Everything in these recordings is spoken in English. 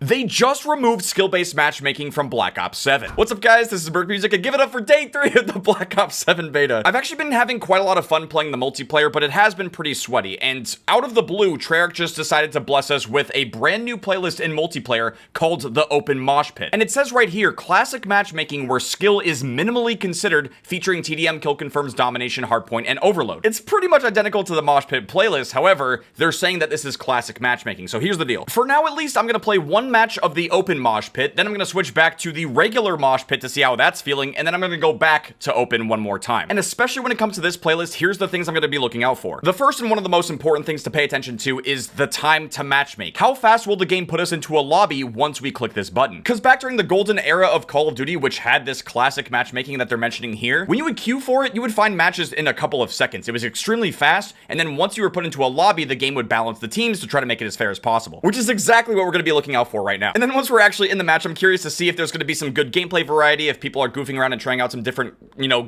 They just removed skill-based matchmaking from Black Ops 7. What's up, guys? This is Burke Music, and give it up for day 3 of the Black Ops 7 beta. I've actually been having quite a lot of fun playing the multiplayer, but it has been pretty sweaty, and out of the blue, Treyarch just decided to bless us with a brand new playlist in multiplayer called the Open Moshpit. And it says right here, classic matchmaking where skill is minimally considered, featuring TDM, kill confirms, domination, hardpoint, and overload. It's pretty much identical to the Moshpit playlist, however, they're saying that this is classic matchmaking, so here's the deal. For now, at least, I'm gonna play one match of the Open Moshpit, then I'm gonna switch back to the regular Moshpit to see how that's feeling, and then I'm gonna go back to Open one more time. And especially when it comes to this playlist, here's the things I'm gonna be looking out for. The first and one of the most important things to pay attention to is the time to matchmake. How fast will the game put us into a lobby once we click this button? Because back during the golden era of Call of Duty, which had this classic matchmaking that they're mentioning here, when you would queue for it, you would find matches in a couple of seconds. It was extremely fast, and then once you were put into a lobby, the game would balance the teams to try to make it as fair as possible, which is exactly what we're gonna be looking out for right now. And then once we're actually in the match, I'm curious to see if there's going to be some good gameplay variety, if people are goofing around and trying out some different,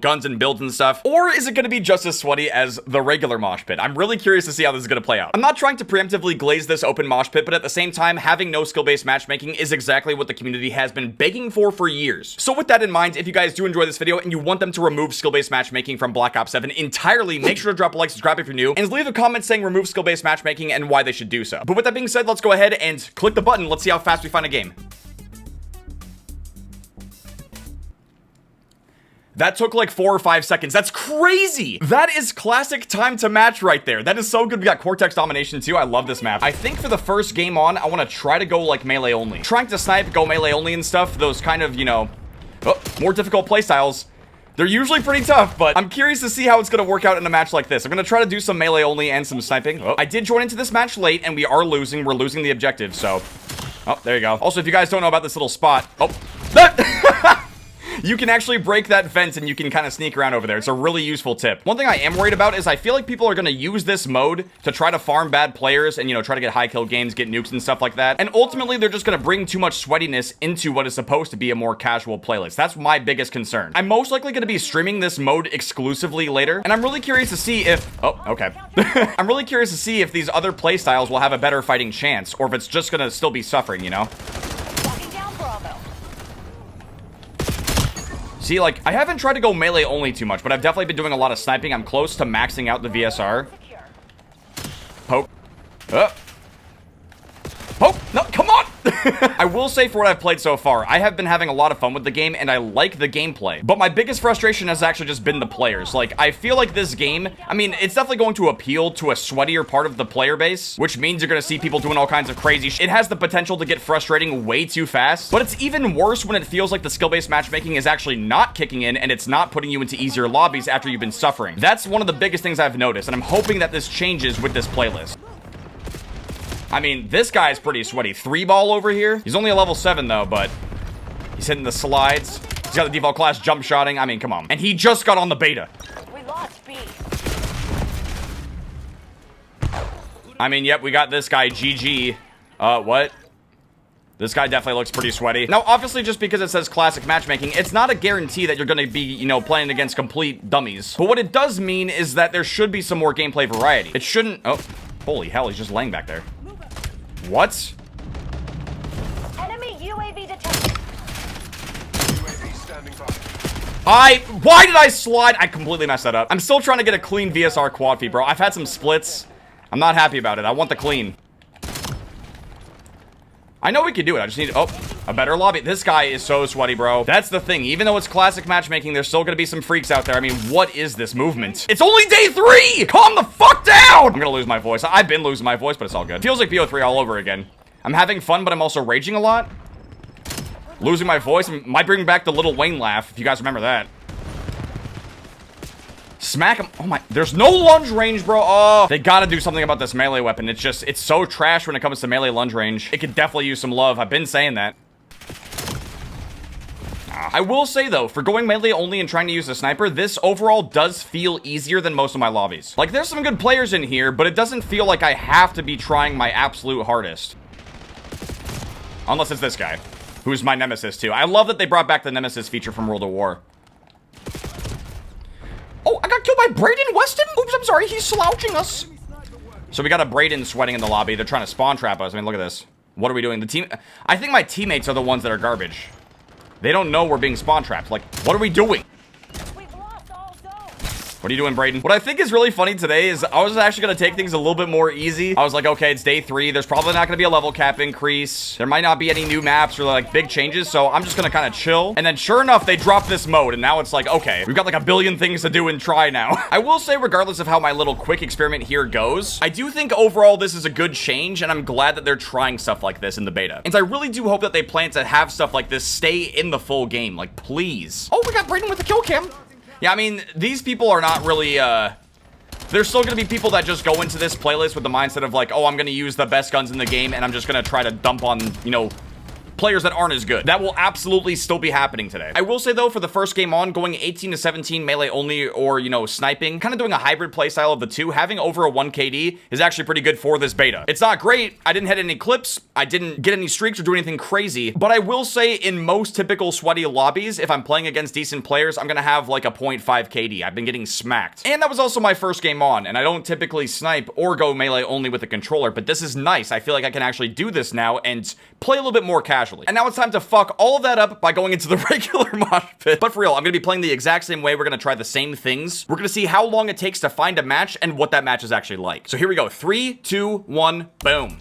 guns and builds and stuff, or is it going to be just as sweaty as the regular mosh pit? I'm really curious to see how this is going to play out. I'm not trying to preemptively glaze this open mosh pit, but at the same time, having no skill-based matchmaking is exactly what the community has been begging for years. So with that in mind, if you guys do enjoy this video and you want them to remove skill-based matchmaking from Black Ops 7 entirely, make sure to drop a like, subscribe if you're new, and leave a comment saying remove skill-based matchmaking and why they should do so. But with that being said, let's go ahead and click the button. Let's see how fast we find a game. That took like 4 or 5 seconds. That's crazy. That is classic time to match right there. That is so good. We got Cortex Domination too. I love this map. I think for the first game on, I want to try to go like melee only. Trying to snipe, go melee only and stuff. Those kind of, more difficult playstyles. They're usually pretty tough, but I'm curious to see how it's going to work out in a match like this. I'm going to try to do some melee only and some sniping. I did join into this match late and we are losing. We're losing the objective, so... Oh, there you go. Also, if you guys don't know about this little spot... You can actually break that vent and you can kind of sneak around over there. It's a really useful tip. One thing I am worried about is I feel like people are going to use this mode to try to farm bad players and, try to get high kill games, get nukes and stuff like that. And ultimately, they're just going to bring too much sweatiness into what is supposed to be a more casual playlist. That's my biggest concern. I'm most likely going to be streaming this mode exclusively later, and I'm really curious to see if... Oh, okay. I'm really curious to see if these other playstyles will have a better fighting chance, or if it's just going to still be suffering, See, like, I haven't tried to go melee only too much, but I've definitely been doing a lot of sniping. I'm close to maxing out the VSR. Poke. Poke. No, come on! I will say for what I've played so far, I have been having a lot of fun with the game, and I like the gameplay. But my biggest frustration has actually just been the players. Like, I feel like this game, I mean, it's definitely going to appeal to a sweatier part of the player base, which means you're gonna see people doing all kinds of crazy shit. It has the potential to get frustrating way too fast, but it's even worse when it feels like the skill-based matchmaking is actually not kicking in, and it's not putting you into easier lobbies after you've been suffering. That's one of the biggest things I've noticed, and I'm hoping that this changes with this playlist. I mean, this guy's pretty sweaty. 3-ball over here. He's only a level 7, though, but he's hitting the slides. He's got the default class jump shotting. I mean, come on. And he just got on the beta. We lost B. I mean, yep, we got this guy, GG. What? This guy definitely looks pretty sweaty. Now, obviously, just because it says classic matchmaking, it's not a guarantee that you're going to be, playing against complete dummies. But what it does mean is that there should be some more gameplay variety. It shouldn't... Oh, holy hell, he's just laying back there. What? Enemy UAV detected. UAV standing by. Why did I slide? I completely messed that up. I'm still trying to get a clean VSR quad feed, bro. I've had some splits. I'm not happy about it. I want the clean. I know we can do it. I just need, a better lobby. This guy is so sweaty, bro. That's the thing. Even though it's classic matchmaking, there's still gonna be some freaks out there. I mean, what is this movement? It's only day 3! Calm the fuck down! I'm gonna lose my voice. I've been losing my voice, but it's all good. Feels like BO3 all over again. I'm having fun, but I'm also raging a lot. Losing my voice might bring back the Little Wayne laugh, if you guys remember that. Smack him. Oh my, there's no lunge range, bro. Oh, they gotta do something about this melee weapon. It's so trash when it comes to melee lunge range. It could definitely use some love. I've been saying that. I will say, though, for going melee only and trying to use a sniper, this overall does feel easier than most of my lobbies. Like, there's some good players in here, but it doesn't feel like I have to be trying my absolute hardest. Unless it's this guy, who's my nemesis, too. I love that they brought back the nemesis feature from World of War. Oh, I got killed by Braden Weston? Oops, I'm sorry. He's slouching us. So we got a Braden sweating in the lobby. They're trying to spawn trap us. I mean, look at this. What are we doing? I think my teammates are the ones that are garbage. They don't know we're being spawn trapped. Like, what are we doing? We've lost all zones. What are you doing, Brayden? What I think is really funny today is I was actually going to take things a little bit more easy. I was like, okay, it's day 3. There's probably not going to be a level cap increase. There might not be any new maps or like big changes. So I'm just going to kind of chill. And then sure enough, they dropped this mode. And now it's like, okay, we've got like a billion things to do and try now. I will say, regardless of how my little quick experiment here goes, I do think overall this is a good change. And I'm glad that they're trying stuff like this in the beta. And I really do hope that they plan to have stuff like this stay in the full game. Like, please. Oh, we got Brayden with the kill cam. Yeah, I mean, these people are not really, there's still gonna be people that just go into this playlist with the mindset of like, oh, I'm gonna use the best guns in the game and I'm just gonna try to dump on, you know, players that aren't as good. That will absolutely still be happening today. I will say though, for the first game on, going 18 to 17 melee only or, you know, sniping, kind of doing a hybrid playstyle of the two, having over a 1 KD is actually pretty good for this beta. It's not great. I didn't hit any clips. I didn't get any streaks or do anything crazy, but I will say in most typical sweaty lobbies, if I'm playing against decent players, I'm gonna have like a 0.5 KD. I've been getting smacked. And that was also my first game on, and I don't typically snipe or go melee only with a controller, but this is nice. I feel like I can actually do this now and play a little bit more casually. And now it's time to fuck all of that up by going into the regular mosh pit. But for real, I'm gonna be playing the exact same way. We're gonna try the same things. We're gonna see how long it takes to find a match and what that match is actually like. So here we go. 3, 2, 1, boom.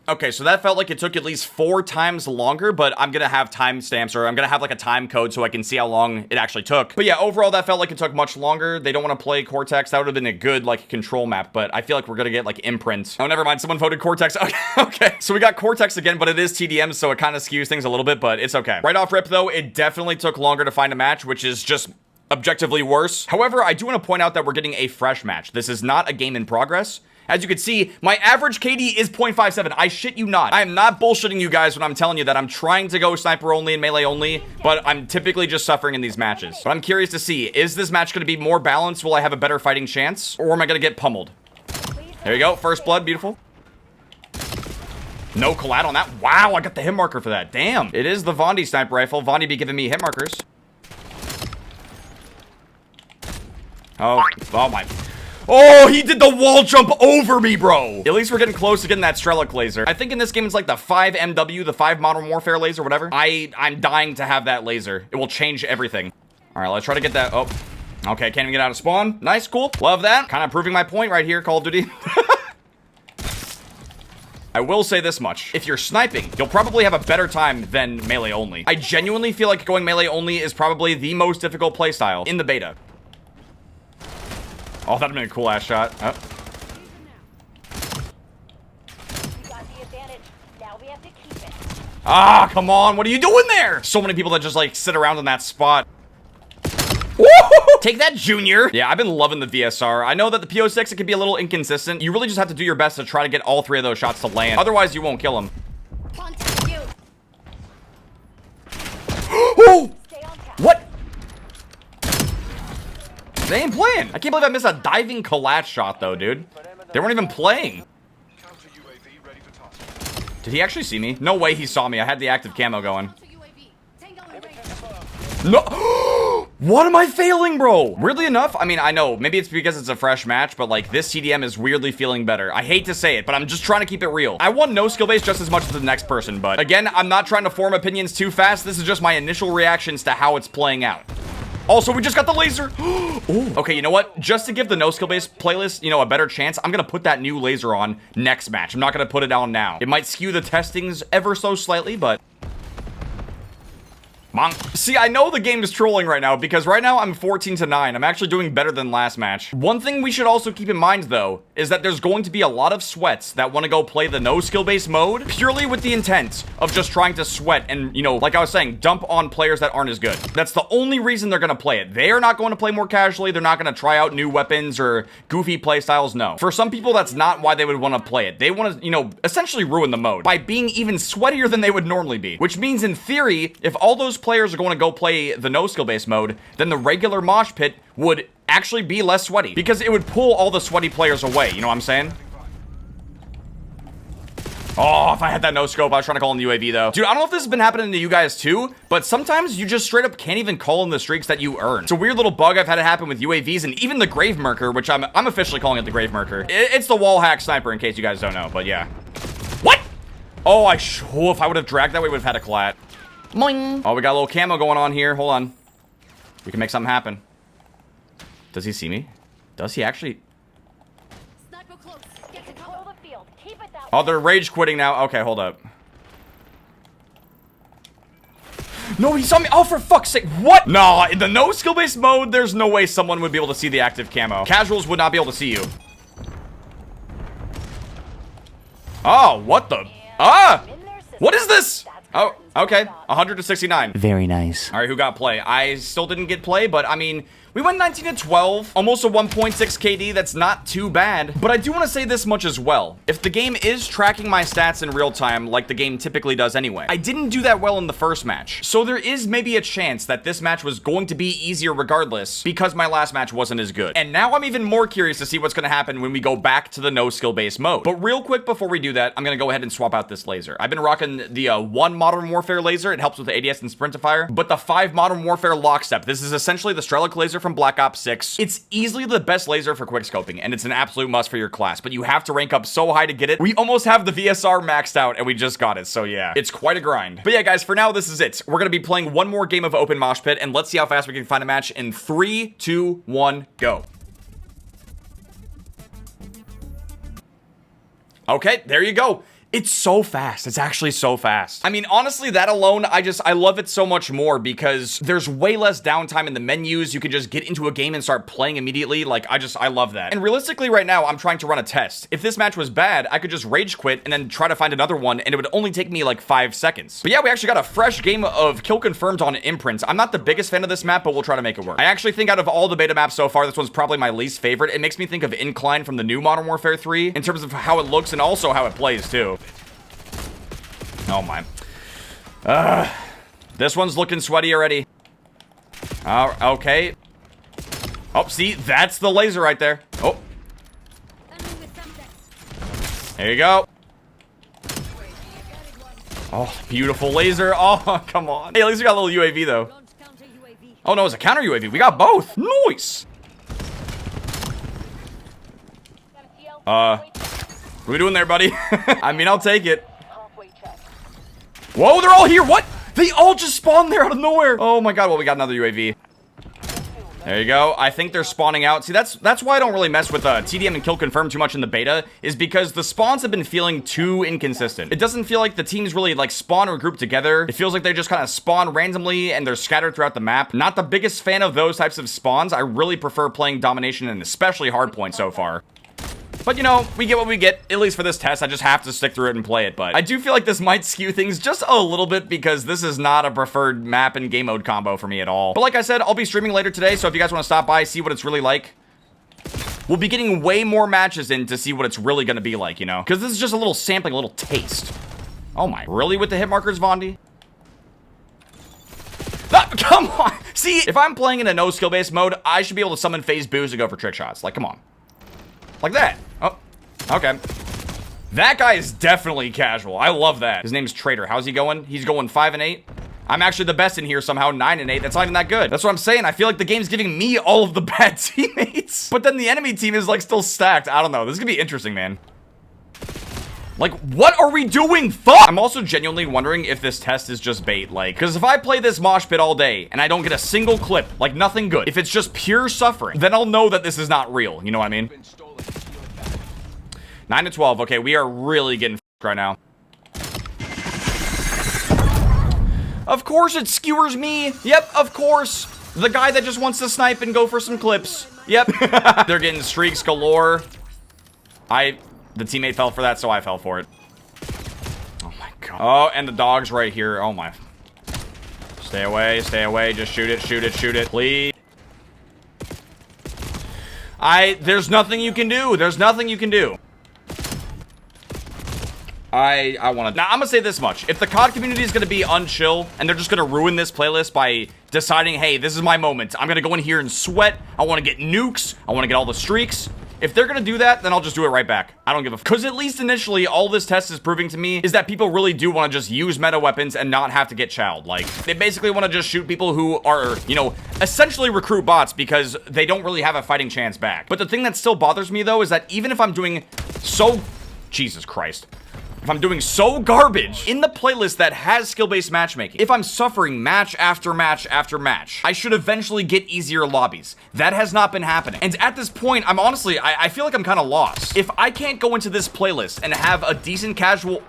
Okay, so that felt like it took at least 4 times longer, but I'm gonna have timestamps, or I'm gonna have like a time code so I can see how long it actually took. But yeah, overall, that felt like it took much longer. They don't want to play Cortex. That would have been a good like control map, but I feel like we're gonna get like Imprint. Oh, never mind. Someone voted Cortex. Okay, okay. So we got Cortex again, but it is TDM, so it kind of skews things a little bit, but it's okay. Right off rip though, it definitely took longer to find a match, which is just objectively worse. However, I do want to point out that we're getting a fresh match. This is not a game in progress. As you can see, my average KD is 0.57. I shit you not. I am not bullshitting you guys when I'm telling you that I'm trying to go sniper only and melee only, but I'm typically just suffering in these matches. But I'm curious to see, is this match going to be more balanced? Will I have a better fighting chance? Or am I going to get pummeled? There you go. First blood. Beautiful. No collab on that. Wow, I got the hit marker for that. Damn. It is the Vondi sniper rifle. Vondi be giving me hit markers. Oh my. Oh, he did the wall jump over me, bro. At least we're getting close to getting that Strelic laser. I think in this game it's like the 5 MW, the 5 Modern Warfare laser, whatever. I'm dying to have that laser. It will change everything. All right, let's try to get that. Oh, okay, can't even get out of spawn. Nice, cool. Love that. Kind of proving my point right here, Call of Duty. I will say this much. If you're sniping, you'll probably have a better time than melee only. I genuinely feel like going melee only is probably the most difficult playstyle in the beta. Oh, that'd have been a cool ass shot. Oh. We got the advantage. Now we have to keep it. Ah, come on. What are you doing there? So many people that just like sit around in that spot. Woo! Take that, Junior. Yeah, I've been loving the VSR. I know that the PO6, it can be a little inconsistent. You really just have to do your best to try to get all 3 of those shots to land. Otherwise, you won't kill them. Contact you. Oh! Stay on task. What? They ain't playing. I can't believe I missed a diving collat shot, though, dude. They weren't even playing. Counter UAV ready for task. Did he actually see me? No way he saw me. I had the active camo going. No. What am I failing, bro? Weirdly enough, I mean, I know, maybe it's because it's a fresh match, but like this TDM is weirdly feeling better. I hate to say it, but I'm just trying to keep it real. I won no skill base just as much as the next person, but again, I'm not trying to form opinions too fast. This is just my initial reactions to how it's playing out. Also, we just got the laser. Ooh. Okay, you know what? Just to give the no skill base playlist, you know, a better chance, I'm gonna put that new laser on next match. I'm not gonna put it on now. It might skew the testings ever so slightly, but Monk. See, I know the game is trolling right now because right now I'm 14-9. I'm actually doing better than last match. One thing we should also keep in mind though is that there's going to be a lot of sweats that want to go play the no skill based mode purely with the intent of just trying to sweat and, you know, like I was saying, dump on players that aren't as good. That's the only reason they're going to play it. They are not going to play more casually. They're not going to try out new weapons or goofy play styles. No. For some people, that's not why they would want to play it. They want to, you know, essentially ruin the mode by being even sweatier than they would normally be, which means in theory, if all those players are going to go play the no skill based mode, then the regular mosh pit would actually be less sweaty because it would pull all the sweaty players away. You know what I'm saying? Oh, if I had that no scope, I was trying to call in the UAV though. Dude, I don't know if this has been happening to you guys too, but sometimes you just straight up can't even call in the streaks that you earn. It's a weird little bug I've had it happen with UAVs and even the Grave Merker, which I'm officially calling it the Grave Merker. It's the wall hack sniper in case you guys don't know, but yeah. What? Oh, if I would have dragged that, we would have had a collat. Moing. Oh, we got a little camo going on here. Hold on. We can make something happen. Does he see me? Does he actually? Sniper close. Get control the field. Keep it that Oh, they're rage quitting now. Okay, hold up. No, he saw me. Oh, for fuck's sake. What? Nah, in the no skill-based mode, there's no way someone would be able to see the active camo. Casuals would not be able to see you. Oh, what the? Ah! What is this? Oh, okay. 100 to 69. Very nice. All right, who got play? I still didn't get play, but I mean, we went 19 to 12, almost a 1.6 KD. That's not too bad. But I do want to say this much as well. If the game is tracking my stats in real time, like the game typically does anyway, I didn't do that well in the first match. So there is maybe a chance that this match was going to be easier regardless because my last match wasn't as good. And now I'm even more curious to see what's going to happen when we go back to the no skill based mode. But real quick before we do that, I'm going to go ahead and swap out this laser. I've been rocking the 1 Modern Warfare laser. It helps with the ADS and Sprintifire. But the 5 Modern Warfare lockstep. This is essentially the Strelic laser from Black Ops 6. It's easily the best laser for quickscoping, and it's an absolute must for your class, but you have to rank up so high to get it. We almost have the VSR maxed out, and we just got it, so yeah. It's quite a grind. But yeah, guys, for now, this is it. We're gonna be playing one more game of Open Moshpit, and let's see how fast we can find a match in 3, 2, 1, go. Okay, there you go. It's so fast. It's actually so fast. I mean, honestly, that alone, I love it so much more because there's way less downtime in the menus. You can just get into a game and start playing immediately. Like, I love that. And realistically, right now, I'm trying to run a test. If this match was bad, I could just rage quit and then try to find another one, and it would only take me like 5 seconds. But yeah, we actually got a fresh game of Kill Confirmed on Imprint. I'm not the biggest fan of this map, but we'll try to make it work. I actually think out of all the beta maps so far, this one's probably my least favorite. It makes me think of Incline from the new Modern Warfare 3 in terms of how it looks and also how it plays too. Oh my. This one's looking sweaty already. Okay. Oh, see, that's the laser right there. Oh. There you go. Oh, beautiful laser. Oh, come on. Hey, at least we got a little UAV though. Oh no, it's a counter UAV. We got both. Nice. What are we doing there, buddy? I mean, I'll take it. Whoa, they're all here. What? They all just spawned there out of nowhere. Oh my god. Well, we got another UAV. There you go. I think they're spawning out. See, that's why I don't really mess with TDM and Kill Confirm too much in the beta, is because the spawns have been feeling too inconsistent. It doesn't feel like the teams really like spawn or group together. It feels like they just kind of spawn randomly and they're scattered throughout the map. Not the biggest fan of those types of spawns. I really prefer playing domination and especially hardpoint so far. But, you know, we get what we get, at least for this test. I just have to stick through it and play it. But I do feel like this might skew things just a little bit because this is not a preferred map and game mode combo for me at all. But like I said, I'll be streaming later today, so if you guys want to stop by, see what it's really like. We'll be getting way more matches in to see what it's really going to be like, you know? Because this is just a little sampling, a little taste. Oh my, really with the hit markers, Vondi? Ah, come on! See, if I'm playing in a no skill based mode, I should be able to summon phase boost to go for trick shots. Like, come on. Like that. Oh, okay. That guy is definitely casual. I love that. His name's Trader. How's he going? He's going 5 and 8. I'm actually the best in here somehow, 9 and 8. That's not even that good. That's what I'm saying. I feel like the game's giving me all of the bad teammates. But then the enemy team is like still stacked. I don't know. This is gonna be interesting, man. Like, what are we doing? Fuck! I'm also genuinely wondering if this test is just bait, like, because if I play this mosh pit all day and I don't get a single clip, like nothing good, if it's just pure suffering, then I'll know that this is not real. You know what I mean? 9 to 12. Okay, we are really getting f***ed right now. Of course it skewers me. Yep, of course. The guy that just wants to snipe and go for some clips. Yep. They're getting streaks galore. The teammate fell for that, so I fell for it. Oh my god. Oh, and the dog's right here. Oh my. Stay away, stay away. Just shoot it, shoot it, shoot it. Please. There's nothing you can do. There's nothing you can do. I want to... Now, I'm going to say this much. If the COD community is going to be unchill, and they're just going to ruin this playlist by deciding, hey, this is my moment. I'm going to go in here and sweat. I want to get nukes. I want to get all the streaks. If they're gonna do that, then I'll just do it right back. I don't give a f. Because at least initially, all this test is proving to me is that people really do want to just use meta weapons and not have to get chowed. Like, they basically want to just shoot people who are, you know, essentially recruit bots because they don't really have a fighting chance back. But the thing that still bothers me, though, is that even if I'm doing so... Jesus Christ. If I'm doing so garbage in the playlist that has skill-based matchmaking, if I'm suffering match after match after match, I should eventually get easier lobbies. That has not been happening. And at this point, I'm honestly, I feel like I'm kind of lost. If I can't go into this playlist and have a decent casual...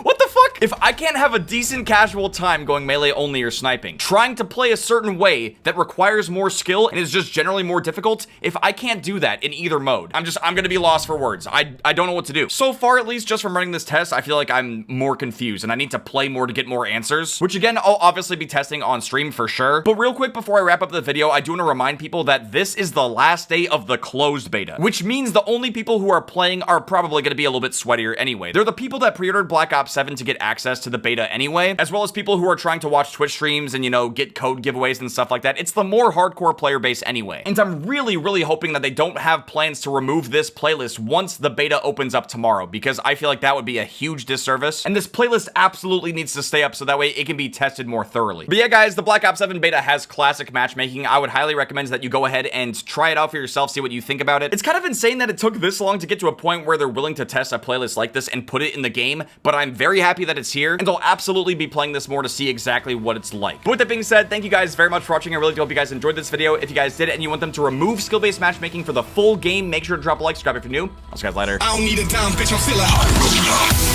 What the fuck? If I can't have a decent casual time going melee only or sniping, trying to play a certain way that requires more skill and is just generally more difficult, if I can't do that in either mode, I'm gonna be lost for words. I don't know what to do. So far, at least, just from running this test, I feel like I'm more confused and I need to play more to get more answers, which again, I'll obviously be testing on stream for sure. But real quick, before I wrap up the video, I do want to remind people that this is the last day of the closed beta, which means the only people who are playing are probably gonna be a little bit sweatier anyway. They're the people that pre-ordered Black Ops 7 to get access to the beta anyway, as well as people who are trying to watch Twitch streams and, you know, get code giveaways and stuff like that. It's the more hardcore player base anyway. And I'm really hoping that they don't have plans to remove this playlist once the beta opens up tomorrow, because I feel like that would be a huge disservice. And this playlist absolutely needs to stay up so that way it can be tested more thoroughly. But yeah, guys, the Black Ops 7 beta has classic matchmaking. I would highly recommend that you go ahead and try it out for yourself, see what you think about it. It's kind of insane that it took this long to get to a point where they're willing to test a playlist like this and put it in the game, but I'm very happy that it's here, and I'll absolutely be playing this more to see exactly what it's like. But with that being said, thank you guys very much for watching. I really do hope you guys enjoyed this video. If you guys did and you want them to remove skill-based matchmaking for the full game, make sure to drop a like, subscribe if you're new. I'll see you guys later. I don't need a dime, bitch, I'm still a